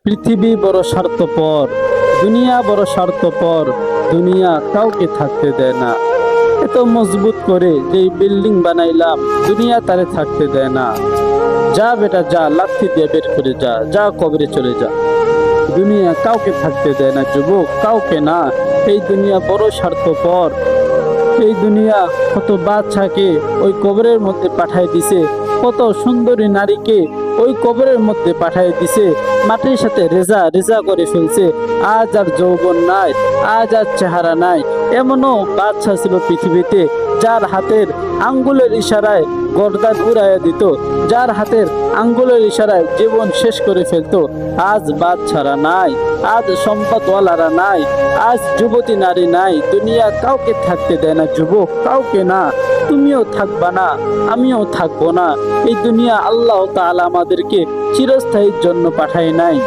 পৃথিবী বড় স্বার্থপর, দুনিয়া বড় স্বার্থপর, দুনিয়া কাউকে থাকতে দেয় না। এত মজবুত করে যেই বিল্ডিং বানাইলাম, দুনিয়া তারে থাকতে দেয় না। যা বেটা যা, লাথি দিয়ে বের করে যা, যা কবরে চলে যা। দুনিয়া কাউকে থাকতে দেয় না যুবক, কাউকে না। এই দুনিয়া বড় স্বার্থপর। এই দুনিয়া কত বাচ্চাকে ওই কবরের মধ্যে পাঠায় দিছে, কত সুন্দরী নারীকে ওই কবরের মধ্যে পাঠায় দিছে, মাটির সাথে রেজা রেজা করে ফেলছে। আজ আর যৌবন নাই, আজ আর চেহারা নাই। এমনও বাচ্চা ছিল পৃথিবীতে যার হাতের আঙ্গুলের ইশারায় গর্দান উড়াইয়া দিত, যার হাতের আঙ্গুলের ইশারায় জীবন শেষ করে ফেলতো। আজ বাচ্চারা নাই, আজ সম্পদওয়ালারা নাই, আজ যুবতী নারী নাই। দুনিয়া কাউকে থাকতে দেয় না যুবক, কাউকে না। তুমিও থাকবা না, আমিও থাকবো না। এই দুনিয়া আল্লাহ তাআলা আমাদেরকে চিরস্থায়ীর জন্য পাঠায় নাই।